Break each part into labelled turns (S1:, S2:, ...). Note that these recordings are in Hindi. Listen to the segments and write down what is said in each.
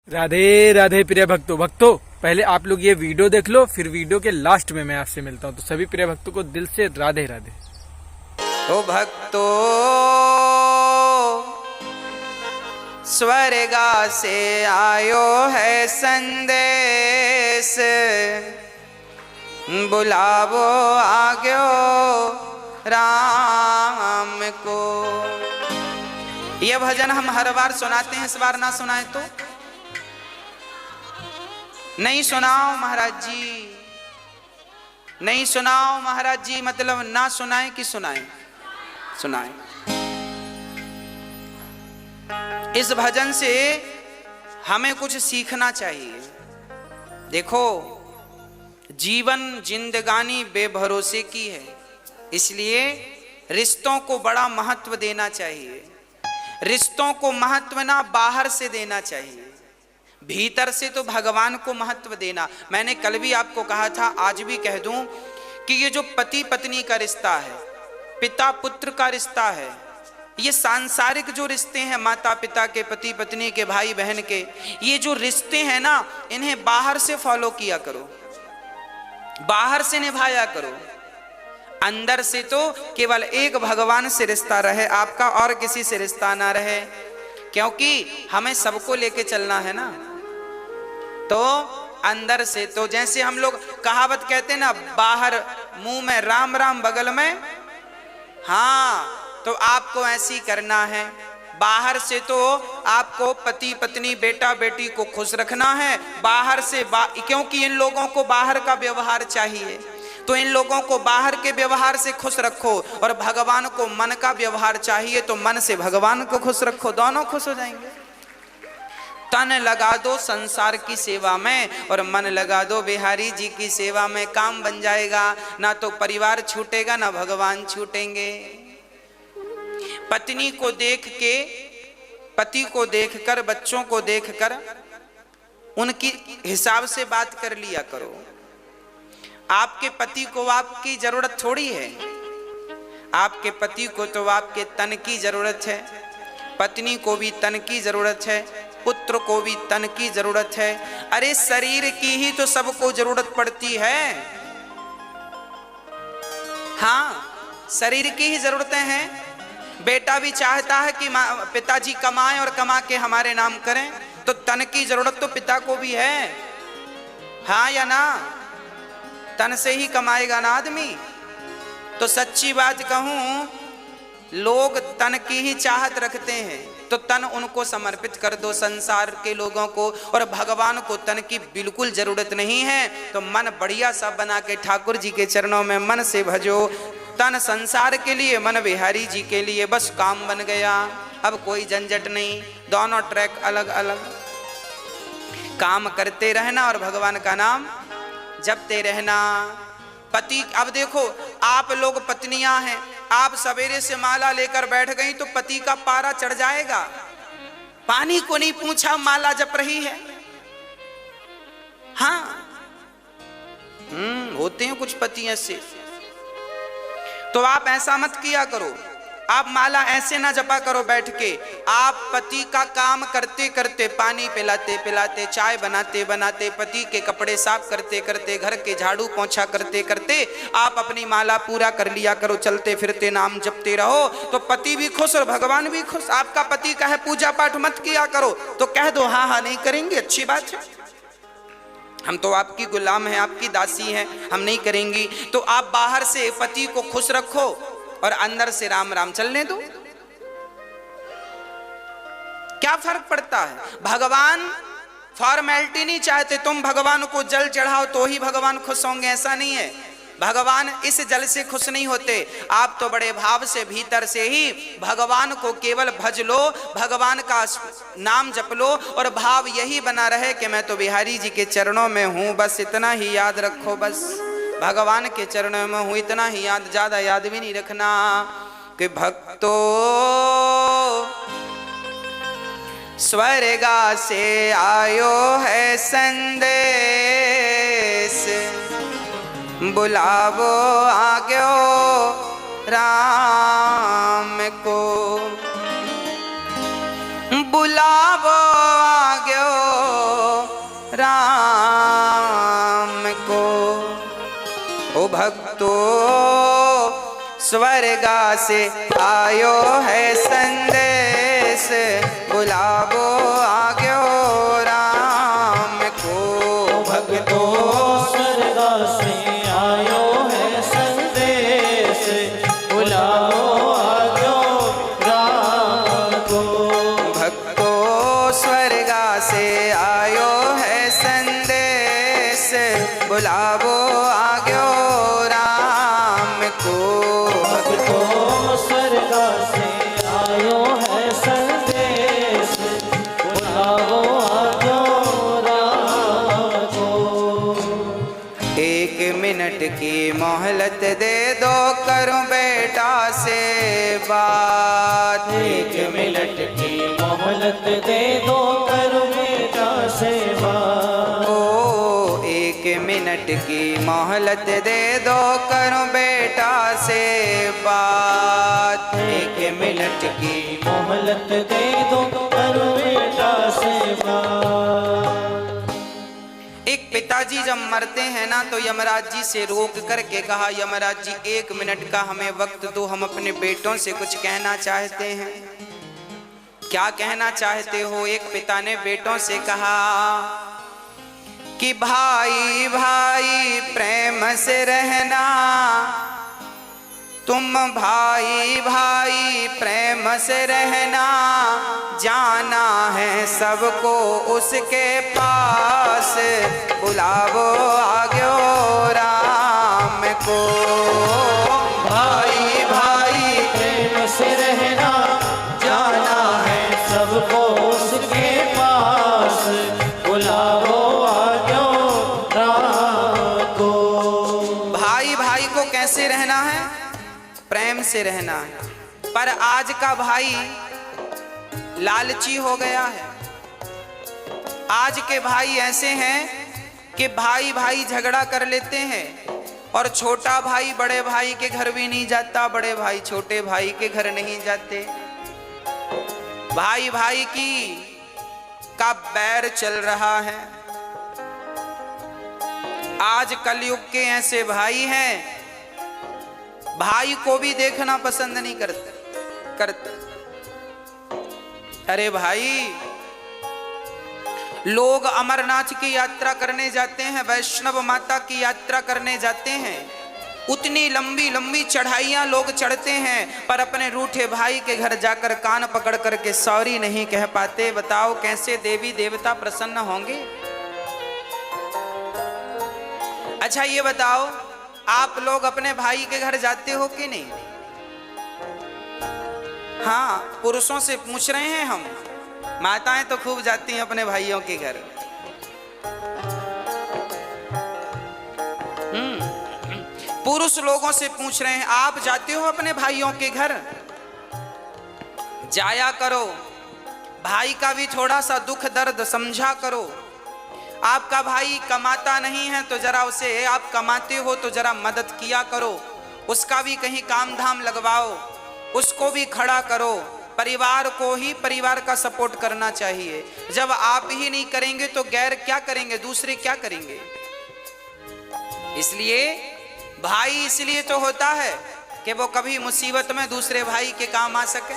S1: राधे राधे प्रिय भक्तों पहले आप लोग ये वीडियो देख लो, फिर वीडियो के लास्ट में मैं आपसे मिलता हूँ। तो सभी प्रिय भक्तों को दिल से राधे राधे।
S2: ओ भक्तों, स्वर्गा से आयो है संदेश, बुलावो आग्यो राम को। यह भजन हम हर बार सुनाते हैं, इस बार ना सुनाए तो नहीं सुनाओ महाराज जी, नहीं सुनाओ महाराज जी, मतलब ना सुनाए कि सुनाए? सुनाए। इस भजन से हमें कुछ सीखना चाहिए। देखो, जीवन जिंदगानी बेभरोसे की है, इसलिए रिश्तों को बड़ा महत्व देना चाहिए। रिश्तों को महत्व ना बाहर से देना चाहिए, भीतर से तो भगवान को महत्व देना। मैंने कल भी आपको कहा था, आज भी कह दूं कि ये जो पति पत्नी का रिश्ता है, पिता पुत्र का रिश्ता है, ये सांसारिक जो रिश्ते हैं, माता पिता के, पति पत्नी के, भाई बहन के, ये जो रिश्ते हैं ना, इन्हें बाहर से फॉलो किया करो, बाहर से निभाया करो। अंदर से तो केवल एक भगवान से रिश्ता रहे आपका, और किसी से रिश्ता ना रहे, क्योंकि हमें सबको लेके चलना है ना। तो अंदर से तो जैसे हम लोग कहावत कहते हैं ना, बाहर मुंह में राम राम बगल में, हाँ, तो आपको ऐसी करना है। बाहर से तो आपको पति पत्नी बेटा बेटी को खुश रखना है, बाहर से क्योंकि इन लोगों को बाहर का व्यवहार चाहिए, तो इन लोगों को बाहर के व्यवहार से खुश रखो, और भगवान को मन का व्यवहार चाहिए, तो मन से भगवान को खुश रखो, दोनों खुश हो जाएंगे। तन लगा दो संसार की सेवा में और मन लगा दो बिहारी जी की सेवा में, काम बन जाएगा। ना तो परिवार छूटेगा, ना भगवान छूटेंगे। पत्नी को देख के, पति को देखकर, बच्चों को देखकर उनकी हिसाब से बात कर लिया करो। आपके पति को आपकी जरूरत थोड़ी है, आपके पति को तो आपके तन की जरूरत है, पत्नी को भी तन की जरूरत है, पुत्र को भी तन की जरूरत है। अरे शरीर की ही तो सबको जरूरत पड़ती है, हाँ, शरीर की ही जरूरतें हैं। बेटा भी चाहता है कि पिताजी कमाएं और कमा के हमारे नाम करें, तो तन की जरूरत तो पिता को भी है, हाँ या ना? तन से ही कमाएगा ना आदमी। तो सच्ची बात कहूं, लोग तन की ही चाहत रखते हैं, तो तन उनको समर्पित कर दो संसार के लोगों को, और भगवान को तन की बिल्कुल जरूरत नहीं है। तो मन बढ़िया सा बना के ठाकुर जी के चरणों में मन से भजो। तन संसार के लिए, मन बिहारी जी के लिए, बस काम बन गया। अब कोई झंझट नहीं, दोनों ट्रैक अलग अलग, काम करते रहना और भगवान का नाम जपते रहना। पति, अब देखो, आप लोग पत्नियां हैं, आप सवेरे से माला लेकर बैठ गई तो पति का पारा चढ़ जाएगा। पानी को नहीं पूछा, माला जप रही है। हाँ, होते हैं कुछ पति ऐसे। तो आप ऐसा मत किया करो, आप माला ऐसे ना जपा करो बैठ के। आप पति का काम करते करते, पानी पिलाते पिलाते, चाय बनाते बनाते, पति के कपड़े साफ करते करते, घर के झाड़ू पोंछा करते करते आप अपनी माला पूरा कर लिया करो। चलते फिरते नाम जपते रहो, तो पति भी खुश और भगवान भी खुश। आपका पति कहे पूजा पाठ मत किया करो, तो कह दो हाँ हाँ नहीं करेंगे, अच्छी बात है, हम तो आपकी गुलाम हैं, आपकी दासी हैं, हम नहीं करेंगी। तो आप बाहर से पति को खुश रखो और अंदर से राम राम चलने दो। क्या फर्क पड़ता है? भगवान फॉर्मेलिटी नहीं चाहते, तुम भगवान को जल चढ़ाओ तो ही भगवान खुश होंगे, ऐसा नहीं है। भगवान इस जल से खुश नहीं होते। आप तो बड़े भाव से भीतर से ही भगवान को केवल भज लो, भगवान का नाम जप लो, और भाव यही बना रहे कि मैं तो बिहारी जी के चरणों में हूं, बस इतना ही याद रखो, बस भगवान के चरणों में हूं, इतना ही याद, ज्यादा याद भी नहीं रखना। कि भक्तों, स्वर्गा से आयो है संदेश, बुलावो आग्यो राम को, बुलावो आग्यो भक्तो स्वर्गा से आयो है संदेश, बुलावो आग्यो राम को।
S3: भक्तो स्वर्गा से आयो है संदेश, बुलाओ आग्यो राम को।
S2: भक्तो स्वर्गा से आयो है संदेश, बुलावो आग्यो राम को।
S3: भक्तो स्वर्गा से आयो है संदेश, बुलाओ आग्यो राम को।
S2: 1 मिनट की मोहलत दे दो, करूं बेटा से बात।
S3: 1 मिनट की मोहलत दे दो, करो बेटा से बात।
S2: ओ 1 मिनट की मोहलत दे दो, करूं बेटा से बात।
S3: 1 मिनट की मोहलत दे दो, करो बेटा से बात।
S2: एक पिताजी जब मरते हैं ना तो यमराज जी से रोक करके कहा, यमराज जी 1 मिनट का हमें वक्त दो, हम अपने बेटों से कुछ कहना चाहते हैं। क्या कहना चाहते हो? एक पिता ने बेटों से कहा कि भाई भाई प्रेम से रहना, तुम भाई भाई प्रेम से रहना, जाना है सबको उसके पास, बुलावो आग्यो राम को। भाई भाई
S3: प्रेम से रहना, जाना है सबको उसके पास, बुलाओ आग्यो राम को।
S2: भाई भाई को कैसे रहना है? प्रेम से रहना है। पर आज का भाई लालची हो गया है। आज के भाई ऐसे हैं कि भाई भाई झगड़ा कर लेते हैं और छोटा भाई बड़े भाई के घर भी नहीं जाता, बड़े भाई छोटे भाई के घर नहीं जाते। भाई भाई की का बैर चल रहा है। आज कलयुग के ऐसे भाई हैं, भाई को भी देखना पसंद नहीं करते। अरे भाई, लोग अमरनाथ की यात्रा करने जाते हैं, वैष्णव माता की यात्रा करने जाते हैं, उतनी लंबी लंबी चढ़ाइयां लोग चढ़ते हैं, पर अपने रूठे भाई के घर जाकर कान पकड़ करके सॉरी नहीं कह पाते। बताओ कैसे देवी देवता प्रसन्न होंगे? अच्छा ये बताओ, आप लोग अपने भाई के घर जाते हो कि नहीं? हाँ, पुरुषों से पूछ रहे हैं हम। माताएं तो खूब जाती हैं अपने भाइयों के घर। पुरुष लोगों से पूछ रहे हैं, आप जाते हो अपने भाइयों के घर? जाया करो, भाई का भी थोड़ा सा दुख दर्द समझा करो। आपका भाई कमाता नहीं है तो जरा उसे, आप कमाते हो तो जरा मदद किया करो, उसका भी कहीं काम धाम लगवाओ, उसको भी खड़ा करो। परिवार को ही परिवार का सपोर्ट करना चाहिए। जब आप ही नहीं करेंगे तो गैर क्या करेंगे? दूसरे क्या करेंगे? इसलिए भाई इसलिए तो होता है कि वो कभी मुसीबत में दूसरे भाई के काम आ सके।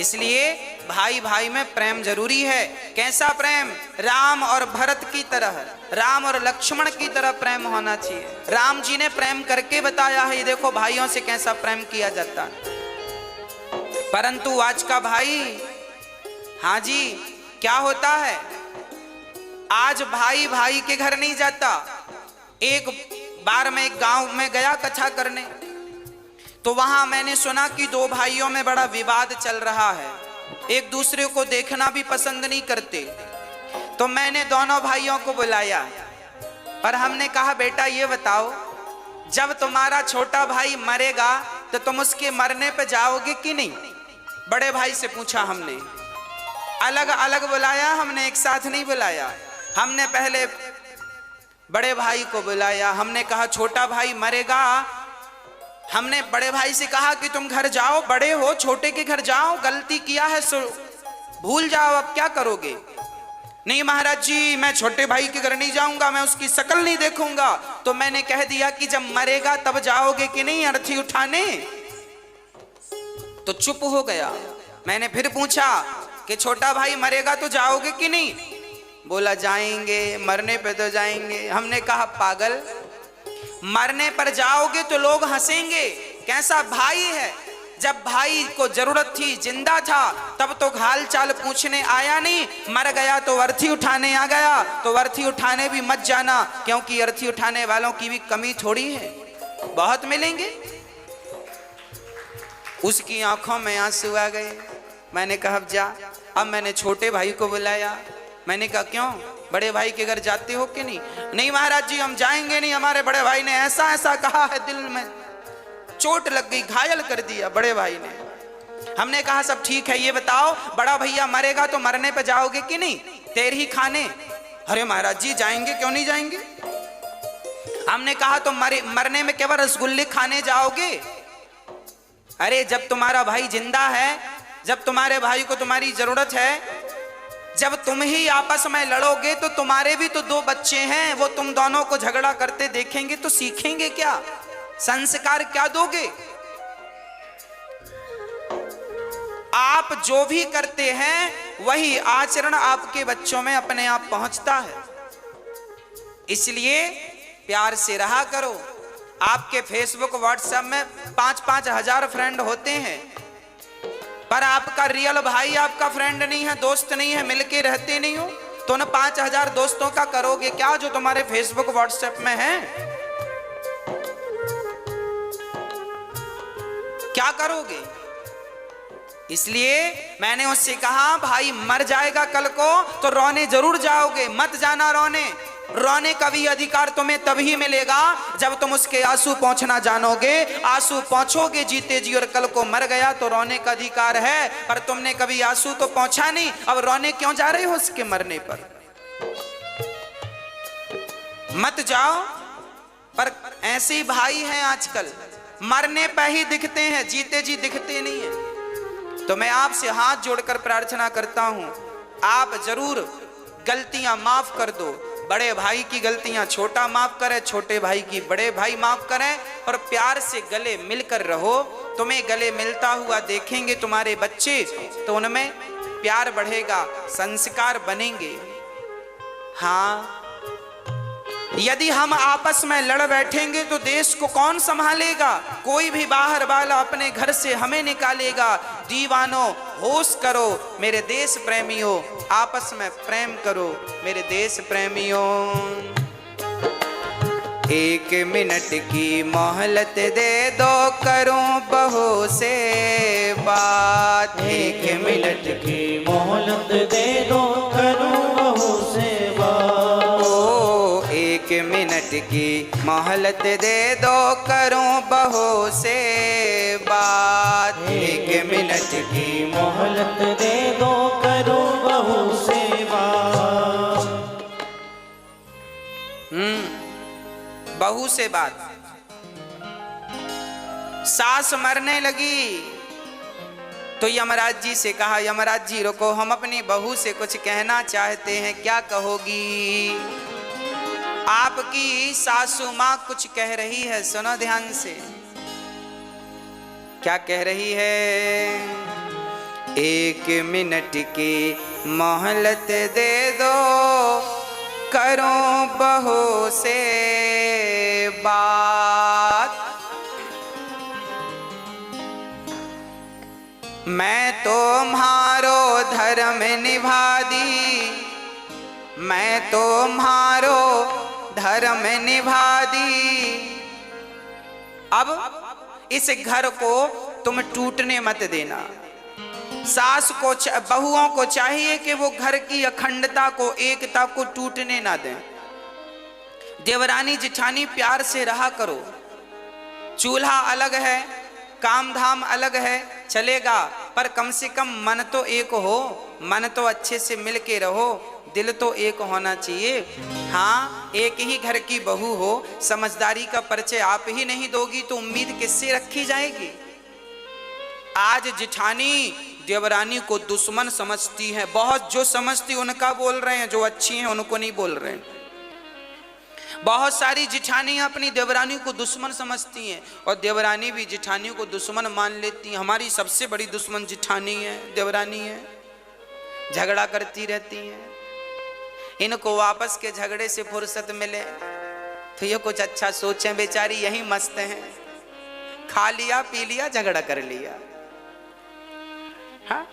S2: इसलिए भाई भाई में प्रेम जरूरी है। कैसा प्रेम? राम और भरत की तरह, राम और लक्ष्मण की तरह प्रेम होना चाहिए। राम जी ने प्रेम करके बताया है, देखो भाइयों से कैसा प्रेम किया जाता है। परंतु आज का भाई, हाँ जी, क्या होता है? आज भाई भाई के घर नहीं जाता। एक बार मैं एक गांव में गया कथा करने, तो वहां मैंने सुना कि 2 भाइयों में बड़ा विवाद चल रहा है, एक दूसरे को देखना भी पसंद नहीं करते। तो मैंने दोनों भाइयों को बुलाया, पर हमने कहा बेटा ये बताओ, जब तुम्हारा छोटा भाई मरेगा तो तुम उसके मरने पे जाओगे कि नहीं? बड़े भाई से पूछा हमने। अलग अलग बुलाया हमने, एक साथ नहीं बुलाया। हमने पहले बड़े भाई को बुलाया, हमने कहा छोटा भाई मरेगा। हमने बड़े भाई से कहा कि तुम घर जाओ, बड़े हो, छोटे के घर जाओ, गलती किया है सो भूल जाओ, अब क्या करोगे? नहीं महाराज जी, मैं छोटे भाई के घर नहीं जाऊंगा, मैं उसकी शक्ल नहीं देखूंगा। तो मैंने कह दिया कि जब मरेगा तब जाओगे कि नहीं अर्थी उठाने? तो चुप हो गया। मैंने फिर पूछा कि छोटा भाई मरेगा तो जाओगे कि नहीं? बोला जाएंगे, मरने पे तो जाएंगे। हमने कहा पागल, मरने पर जाओगे तो लोग हंसेंगे, कैसा भाई है। जब भाई को जरूरत थी, जिंदा था, तब तो हाल चाल पूछने आया नहीं, मर गया तो अर्थी उठाने आ गया। तो अर्थी उठाने भी मत जाना, क्योंकि अर्थी उठाने वालों की भी कमी थोड़ी है, बहुत मिलेंगे। उसकी आंखों में आंसू आ गए। मैंने कहा अब जा। अब मैंने छोटे भाई को बुलाया। मैंने कहा क्यों, बड़े भाई के घर जाते हो कि नहीं? नहीं महाराज जी, हम जाएंगे नहीं, हमारे बड़े भाई ने ऐसा ऐसा कहा है, दिल में चोट लग गई, घायल कर दिया बड़े भाई ने। हमने कहा सब ठीक है, ये बताओ बड़ा भैया मरेगा तो मरने पे जाओगे कि नहीं? तेर ही खाने। अरे महाराज जी जाएंगे, क्यों नहीं जाएंगे? हमने कहा तो मरने में केवल रसगुल्ले खाने जाओगे? अरे जब तुम्हारा भाई जिंदा है, जब तुम्हारे भाई को तुम्हारी जरूरत है, जब तुम ही आपस में लड़ोगे तो तुम्हारे भी तो दो बच्चे हैं, वो तुम दोनों को झगड़ा करते देखेंगे तो सीखेंगे क्या? संस्कार क्या दोगे? आप जो भी करते हैं वही आचरण आपके बच्चों में अपने आप पहुंचता है। इसलिए प्यार से रहा करो। आपके फेसबुक व्हाट्सएप में 5-5 हजार फ्रेंड होते हैं, पर आपका रियल भाई आपका फ्रेंड नहीं है, दोस्त नहीं है, मिलके रहते नहीं हो, तो न 5,000 दोस्तों का करोगे क्या जो तुम्हारे फेसबुक व्हाट्सएप में है? क्या करोगे? इसलिए मैंने उससे कहा भाई मर जाएगा कल को तो रोने जरूर जाओगे, मत जाना रोने। रोने का भी अधिकार तुम्हें तभी मिलेगा जब तुम उसके आंसू पहुंचना जानोगे। आंसू पहुंचोगे जीते जी, और कल को मर गया तो रोने का अधिकार है, पर तुमने कभी आंसू तो पहुंचा नहीं, अब रोने क्यों जा रहे हो उसके मरने पर? मत जाओ। पर ऐसे ही भाई हैं आजकल, मरने पर ही दिखते हैं, जीते जी दिखते नहीं है। तो मैं आपसे हाथ जोड़कर प्रार्थना करता हूं, आप जरूर गलतियां माफ कर दो। बड़े भाई की गलतियां छोटा माफ करे, छोटे भाई की बड़े भाई माफ करें, और प्यार से गले मिलकर रहो। तुम्हें गले मिलता हुआ देखेंगे तुम्हारे बच्चे तो उनमें प्यार बढ़ेगा, संस्कार बनेंगे। हाँ, यदि हम आपस में लड़ बैठेंगे तो देश को कौन संभालेगा? कोई भी बाहर वाला अपने घर से हमें निकालेगा। दीवानों होश करो मेरे देश प्रेमियों, आपस में प्रेम करो मेरे देश प्रेमियों। 1 मिनट की मोहलत दे दो, करूं बहू से बात।
S3: 1 मिनट की मोहलत दे दो, करूं बहू से बात।
S2: 1 मिनट की मोहलत दे दो, करूं बहू से बात।
S3: 1 मिनट की मोहलत दे दो, करूं बहू से बात।
S2: बहू से बात। सास मरने लगी तो यमराज जी से कहा, यमराज जी रुको, हम अपनी बहू से कुछ कहना चाहते हैं, क्या कहोगी? आपकी सासू माँ कुछ कह रही है, सुनो ध्यान से। क्या कह रही है? 1 मिनट की मोहलत दे दो, करूं बहू से बात। मैं तुम्हारो धर्म निभा दी, मैं तुम्हारो धर्म निभा दी। अब इस घर को तुम टूटने मत देना। सास को, बहुओं को चाहिए कि वो घर की अखंडता को, एकता को टूटने ना दें। देवरानी जिठानी प्यार से रहा करो। चूल्हा अलग है, काम धाम अलग है, चलेगा, पर कम से कम मन तो एक हो, मन तो अच्छे से मिल के रहो, दिल तो एक होना चाहिए। हाँ, एक ही घर की बहू हो, समझदारी का परिचय आप ही नहीं दोगी तो उम्मीद किससे रखी जाएगी? आज जिठानी देवरानी को दुश्मन समझती हैं। बहुत जो समझती उनका बोल रहे हैं, जो अच्छी हैं उनको नहीं बोल रहे हैं। बहुत सारी जिठानियां अपनी देवरानी को दुश्मन समझती हैं और देवरानी भी जिठानी को दुश्मन मान लेती हैं। हमारी सबसे बड़ी दुश्मन जिठानी है, देवरानी है, झगड़ा करती रहती हैं। इनको वापस के झगड़े से फुर्सत मिले तो ये कुछ अच्छा सोचें, बेचारी यही मस्त हैं, खा लिया पी लिया झगड़ा कर लिया। हाँ?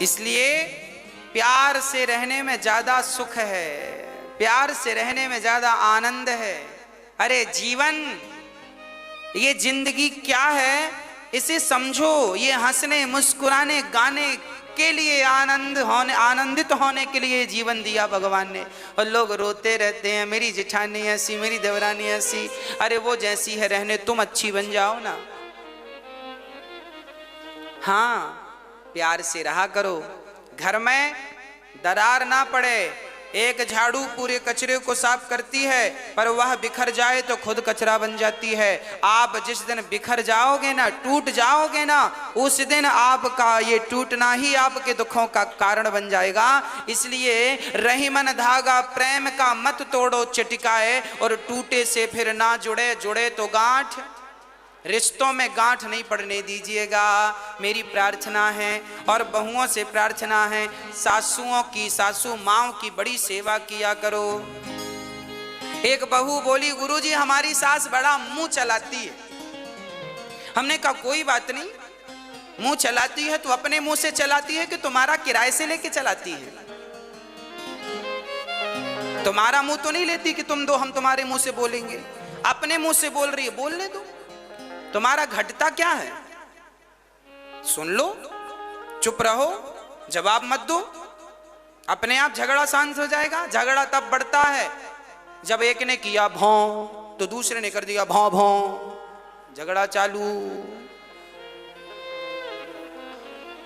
S2: इसलिए प्यार से रहने में ज्यादा सुख है, प्यार से रहने में ज्यादा आनंद है। अरे जीवन, ये जिंदगी क्या है इसे समझो। ये हंसने मुस्कुराने गाने के लिए, आनंदित होने के लिए जीवन दिया भगवान ने। और लोग रोते रहते हैं, मेरी जिठानी ऐसी, मेरी देवरानी ऐसी। अरे वो जैसी है रहने, तुम अच्छी बन जाओ ना। हाँ, प्यार से रहा करो, घर में दरार ना पड़े। एक झाड़ू पूरे कचरे को साफ करती है, पर वह बिखर जाए तो खुद कचरा बन जाती है। आप जिस दिन बिखर जाओगे ना, टूट जाओगे ना, उस दिन आपका ये टूटना ही आपके दुखों का कारण बन जाएगा। इसलिए रहीमन धागा प्रेम का मत तोड़ो चटिकाए, और टूटे से फिर ना जुड़े, जुड़े तो गांठ। रिश्तों में गांठ नहीं पड़ने दीजिएगा, मेरी प्रार्थना है। और बहुओं से प्रार्थना है, सासुओं की, सासू माओं की बड़ी सेवा किया करो। एक बहू बोली, गुरुजी हमारी सास बड़ा मुंह चलाती है। हमने कहा कोई बात नहीं, मुंह चलाती है तो अपने मुंह से चलाती है कि तुम्हारा किराए से लेके चलाती है? तुम्हारा मुंह तो नहीं लेती कि तुम दो हम तुम्हारे मुंह से बोलेंगे। अपने मुंह से बोल रही है, बोलने दो। तुम्हारा घटता क्या है? सुन लो, चुप रहो, जवाब मत दो, अपने आप झगड़ा शांत हो जाएगा। झगड़ा तब बढ़ता है जब एक ने किया भौं तो दूसरे ने कर दिया भौं भौं, झगड़ा चालू।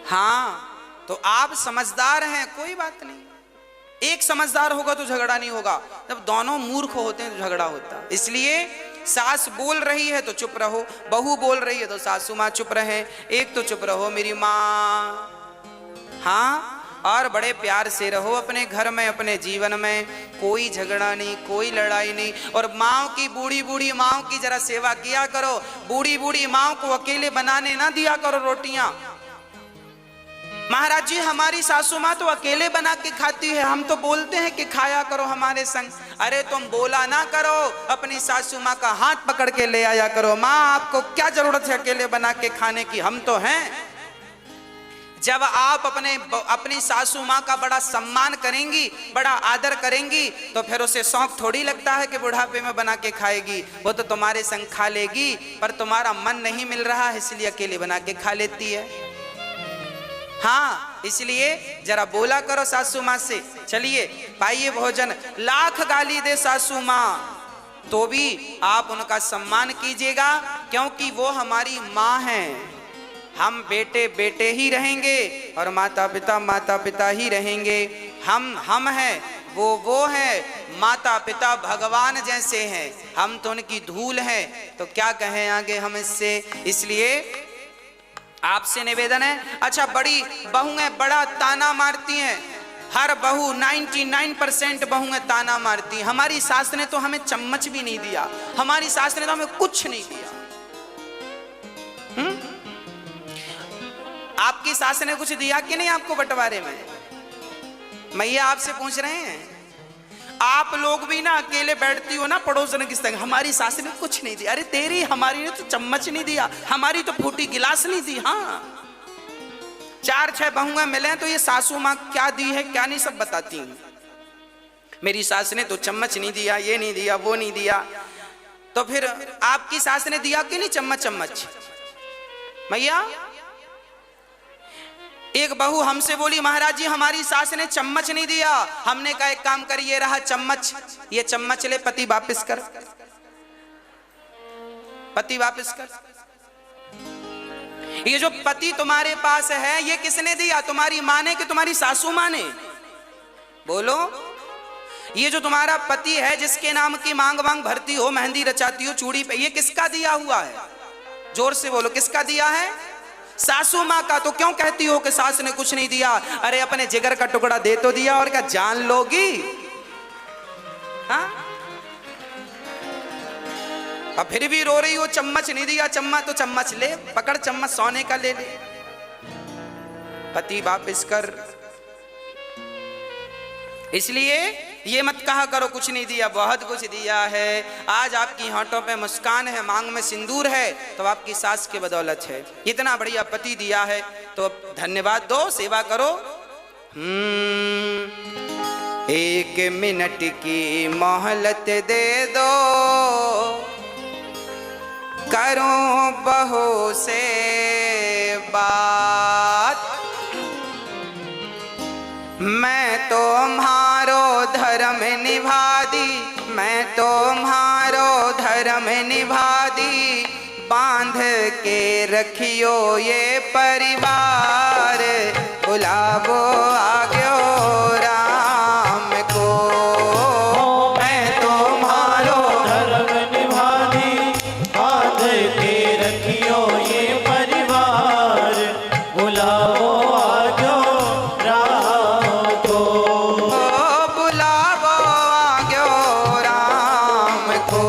S2: हाँ, तो आप समझदार हैं, कोई बात नहीं। एक समझदार होगा तो झगड़ा नहीं होगा, जब दोनों मूर्ख होते हैं तो झगड़ा होता है। इसलिए सास बोल रही है तो चुप रहो, बहू बोल रही है तो सासू माँ चुप रहे, एक तो चुप रहो मेरी माँ। हाँ, और बड़े प्यार से रहो अपने घर में, अपने जीवन में। कोई झगड़ा नहीं, कोई लड़ाई नहीं। और माँ की, बूढ़ी बूढ़ी माँ की जरा सेवा किया करो। बूढ़ी बूढ़ी माँ को अकेले बनाने ना दिया करो रोटियां। महाराज जी हमारी सासू माँ तो अकेले बना के खाती है, हम तो बोलते हैं कि खाया करो हमारे संग। अरे तुम बोला ना करो, अपनी सासू माँ का हाथ पकड़ के ले आया करो। माँ आपको क्या जरूरत है अकेले बना के खाने की, हम तो हैं। जब आप अपनी सासू माँ का बड़ा सम्मान करेंगी, बड़ा आदर करेंगी, तो फिर उसे शौक थोड़ी लगता है कि बुढ़ापे में बना के खाएगी। वो तो तुम्हारे संग खा लेगी, पर तुम्हारा मन नहीं मिल रहा है इसलिए अकेले बना के खा लेती है। हाँ, इसलिए जरा बोला करो सासू माँ से, चलिए पाइए भोजन। लाख गाली दे सासू माँ तो भी आप उनका सम्मान कीजिएगा, क्योंकि वो हमारी माँ हैं। हम बेटे बेटे ही रहेंगे और माता पिता ही रहेंगे। हम हैं, वो है। माता पिता भगवान जैसे हैं, हम तो उनकी धूल हैं, तो क्या कहें आगे हम इससे। इसलिए आपसे निवेदन है। अच्छा, बड़ी बहुएं बड़ा ताना मारती हैं, हर बहू 99% बहुएं ताना मारती हैं। हमारी सास ने तो हमें चम्मच भी नहीं दिया, हमारी सास ने तो हमें कुछ नहीं दिया। आपकी सास ने कुछ दिया कि नहीं आपको बंटवारे में? मैया आपसे पूछ रहे हैं। आप लोग भी ना अकेले बैठती हो ना पड़ोसन की संग, हमारी सास ने कुछ नहीं दिया। अरे तेरी, हमारी ने तो चम्मच नहीं दिया, हमारी तो फूटी गिलास नहीं दी। हाँ, 4-6 बहुएं मिले तो ये सासू माँ क्या दी है क्या नहीं सब बताती हैं। मेरी सास ने तो चम्मच नहीं दिया, ये नहीं दिया, वो नहीं दिया। तो फिर आपकी सास ने दिया कि नहीं चम्मच? मैया, एक बहू हमसे बोली, महाराज जी हमारी सास ने चम्मच नहीं दिया। हमने कहा एक काम कर, ये रहा चम्मच, ये चम्मच ले, पति वापस कर, पति वापस कर। ये जो पति तुम्हारे पास है ये किसने दिया? तुम्हारी माँ ने कि तुम्हारी सासू माँ ने? बोलो। ये जो तुम्हारा पति है जिसके नाम की मांग वांग भरती हो, मेहंदी रचाती हो चूड़ी पे, ये किसका दिया हुआ है? जोर से बोलो, किसका दिया है? सासू माँ का। तो क्यों कहती हो कि सास ने कुछ नहीं दिया? अरे अपने जिगर का टुकड़ा दे तो दिया, और क्या जान लोगी? हाँ, अब फिर भी रो रही हो, चम्मच नहीं दिया। चम्मच तो चम्मच ले, पकड़ चम्मच, सोने का ले ले, पति वापिस कर। इसलिए ये मत कहा करो कुछ नहीं दिया, बहुत कुछ दिया है। आज आपकी होंठों पे मुस्कान है, मांग में सिंदूर है, तो आपकी सास के बदौलत है। इतना बढ़िया पति दिया है तो धन्यवाद दो, सेवा करो। 1 मिनट की मोहलत दे दो, करूं बहू से बात। मैं तुम्हारो धर्म निभा दी, मैं तुम्हारो धर्म निभा दी, बांध के रखियो ये परिवार, बुलावो आग्यो राम को। मैं तुम्हारो
S3: धर्म निभा दी, बांध के रखियो ये परिवार, बुलाओ आजो राम को।
S2: बुलावो आग्यो राम को,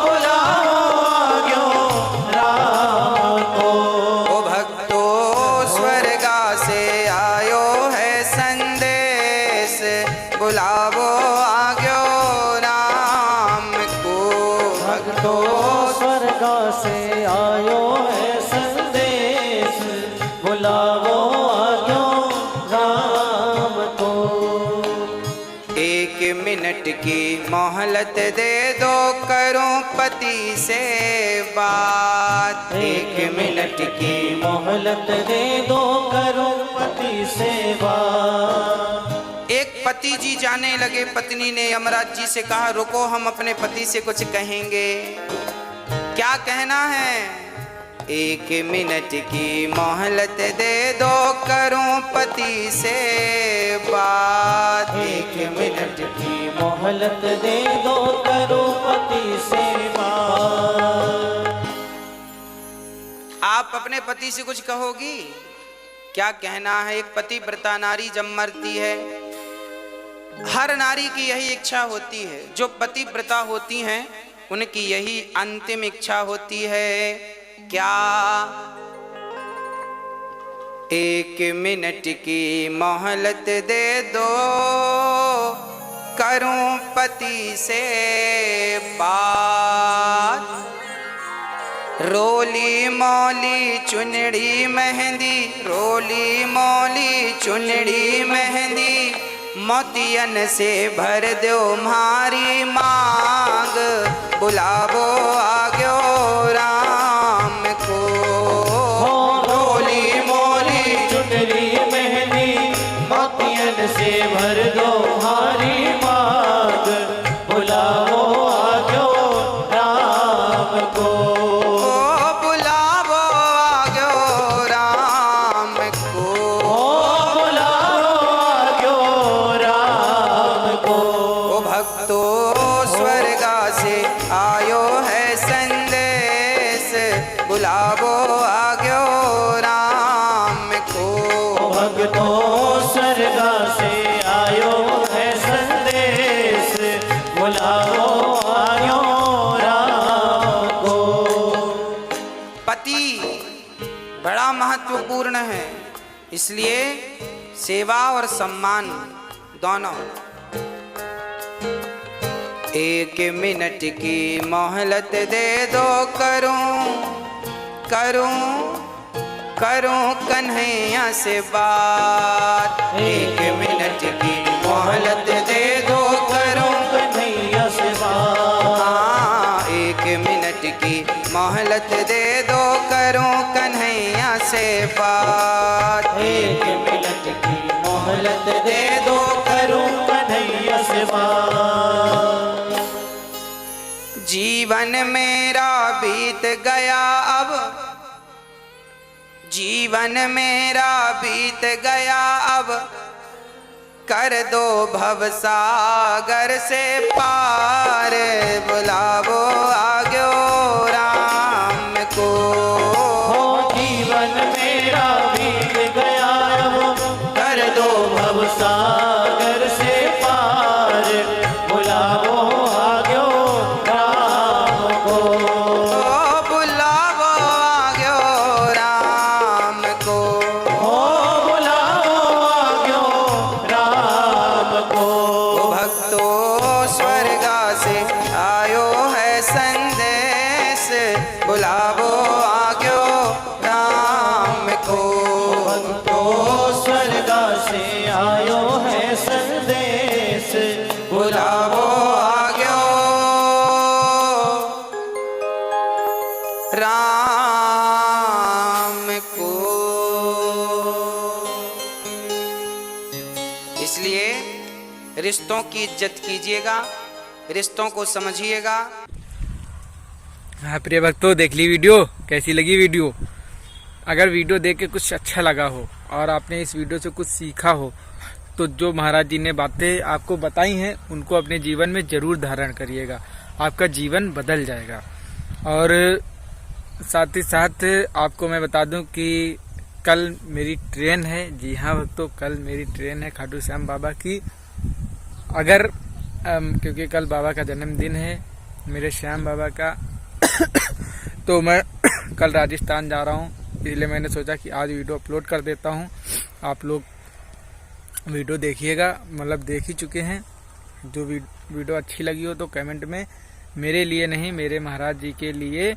S3: बुलाओ आजो राम को।
S2: ओ भक्तो स्वर्गा से आयो है संदेश, बुलावो आग्यो राम को।
S3: भक्तो स्वर्गा से आयो है संदेश, बुलाओ आजो राम को।
S2: 1 मिनट की मोहलत दे दो, करूं पति से बात।
S3: 1 मिनट की मोहलत दे दो, करो पति सेवा।
S2: एक पति जी जाने लगे, पत्नी ने यमराज जी से कहा, रुको हम अपने पति से कुछ कहेंगे। क्या कहना है? 1 मिनट की मोहलत दे दो, करूं पति से बात।
S3: 1 मिनट की मोहलत दे दो, करो पति सेवा।
S2: आप अपने पति से कुछ कहोगी? क्या कहना है? एक पतिव्रता नारी जब मरती है, हर नारी की यही इच्छा होती है, जो पतिव्रता होती हैं उनकी यही अंतिम इच्छा होती है। क्या? 1 मिनट की मोहलत दे दो, करूं पति से बात। रोली मोली चुनड़ी मेहंदी, रोली मोली चुनड़ी मेहंदी, मोतियन से भर दो मारी मांग, बुलावो आग्यो राम को। रोली मोली
S3: चुनरी मेहंदी, मोतियन से भर दो भारी मांग, बुलाओ आजो राम को।
S2: बुलावो आग्यो राम को।
S3: बुलाओ आजो राम को।
S2: ओ भक्तो स्वर्गा से आयो है संदेश, बुलावो आग्यो राम को।
S3: भक्तो स्वर्गा से आयो है संदेश, बुलाओ आयो राम को।
S2: पति बड़ा महत्वपूर्ण है, इसलिए सेवा और सम्मान दोनों। 1 मिनट की मोहलत दे दो, करूं कन्हैया से बात। 1 मिनट की मोहलत दे दो, करूं
S3: कन्हैया से बात।
S2: हाँ, 1 मिनट की मोहलत दे दो, करूं कन्हैया से बात।
S3: 1 मिनट की मोहलत दे दो, करूं कन्हैया से बात।
S2: जीवन मेरा बीत गया अब, जीवन मेरा बीत गया अब, कर दो भवसागर से पार, बुलावो आग्यो राम को। इसलिए रिश्तों की इज्जत कीजिएगा, रिश्तों को समझिएगा।
S1: हाँ प्रिय भक्तों, देख ली वीडियो, कैसी लगी वीडियो? अगर वीडियो देख के कुछ अच्छा लगा हो और आपने इस वीडियो से कुछ सीखा हो तो जो महाराज जी ने बातें आपको बताई हैं उनको अपने जीवन में जरूर धारण करिएगा, आपका जीवन बदल जाएगा। और साथ ही साथ आपको मैं बता दूं कि कल मेरी ट्रेन है। जी हाँ भक्तों, कल मेरी ट्रेन है खाटू श्याम बाबा की। अगर क्योंकि कल बाबा का जन्मदिन है, मेरे श्याम बाबा का तो मैं कल राजस्थान जा रहा हूँ, इसलिए मैंने सोचा कि आज वीडियो अपलोड कर देता हूँ। आप लोग वीडियो देखिएगा, मतलब देख ही चुके हैं। जो वीडियो अच्छी लगी हो तो कमेंट में, मेरे लिए नहीं मेरे महाराज जी के लिए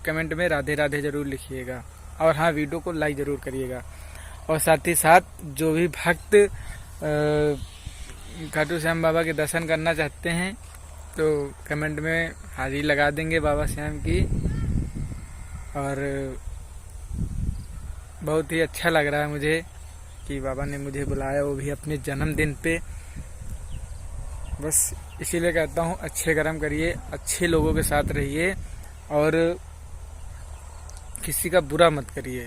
S1: कमेंट में राधे राधे जरूर लिखिएगा। और हाँ, वीडियो को लाइक जरूर करिएगा। और साथ ही साथ जो भी भक्त खाटू श्याम बाबा के दर्शन करना चाहते हैं तो कमेंट में हाजिरी लगा देंगे बाबा श्याम की। और बहुत ही अच्छा लग रहा है मुझे कि बाबा ने मुझे बुलाया, वो भी अपने जन्मदिन पे। बस इसीलिए कहता हूँ, अच्छे कर्म करिए, अच्छे लोगों के साथ रहिए और किसी का बुरा मत करिए।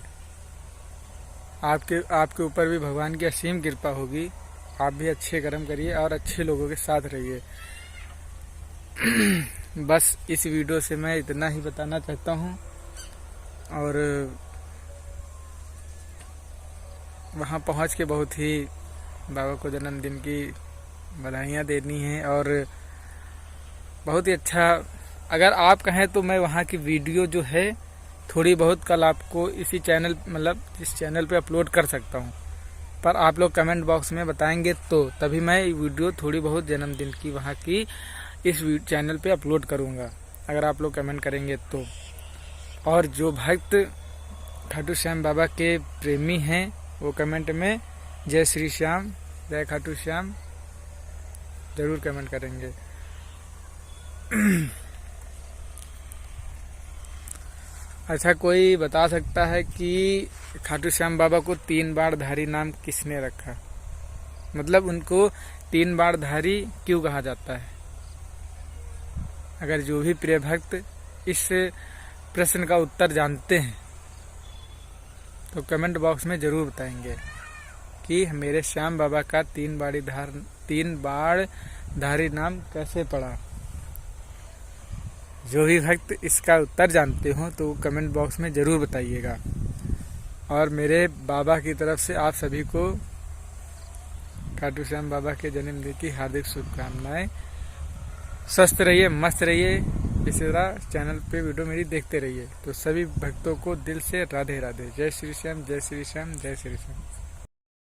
S1: आपके ऊपर भी भगवान की असीम कृपा होगी। आप भी अच्छे कर्म करिए और अच्छे लोगों के साथ रहिए। बस इस वीडियो से मैं इतना ही बताना चाहता हूँ। और वहाँ पहुँच के बहुत ही बाबा को जन्मदिन की बधाइयाँ देनी है। और बहुत ही अच्छा, अगर आप कहें तो मैं वहाँ की वीडियो जो है थोड़ी बहुत कल आपको इसी चैनल, मतलब इस चैनल पे अपलोड कर सकता हूँ। पर आप लोग कमेंट बॉक्स में बताएंगे तो तभी मैं वीडियो थोड़ी बहुत जन्मदिन की वहाँ की इस चैनल पे अपलोड करूँगा, अगर आप लोग कमेंट करेंगे तो। और जो भक्त खाटू श्याम बाबा के प्रेमी हैं वो कमेंट में जय श्री श्याम, जय खाटू श्याम जरूर कमेंट करेंगे। अच्छा, कोई बता सकता है कि खाटू श्याम बाबा को 3 बार धारी नाम किसने रखा? मतलब उनको 3 बार धारी क्यों कहा जाता है? अगर जो भी प्रिय भक्त इस प्रश्न का उत्तर जानते हैं तो कमेंट बॉक्स में जरूर बताएंगे कि मेरे श्याम बाबा का 3 बार धारी नाम कैसे पड़ा। जो भी भक्त इसका उत्तर जानते हो तो कमेंट बॉक्स में जरूर बताइएगा। और मेरे बाबा की तरफ से आप सभी को खाटू श्याम बाबा के जन्मदिन की हार्दिक शुभकामनाएं। स्वस्थ रहिए, मस्त रहिए, इसी तरह चैनल पे वीडियो मेरी देखते रहिए। तो सभी भक्तों को दिल से राधे राधे, जय श्री श्याम, जय श्री श्याम, जय श्री श्याम।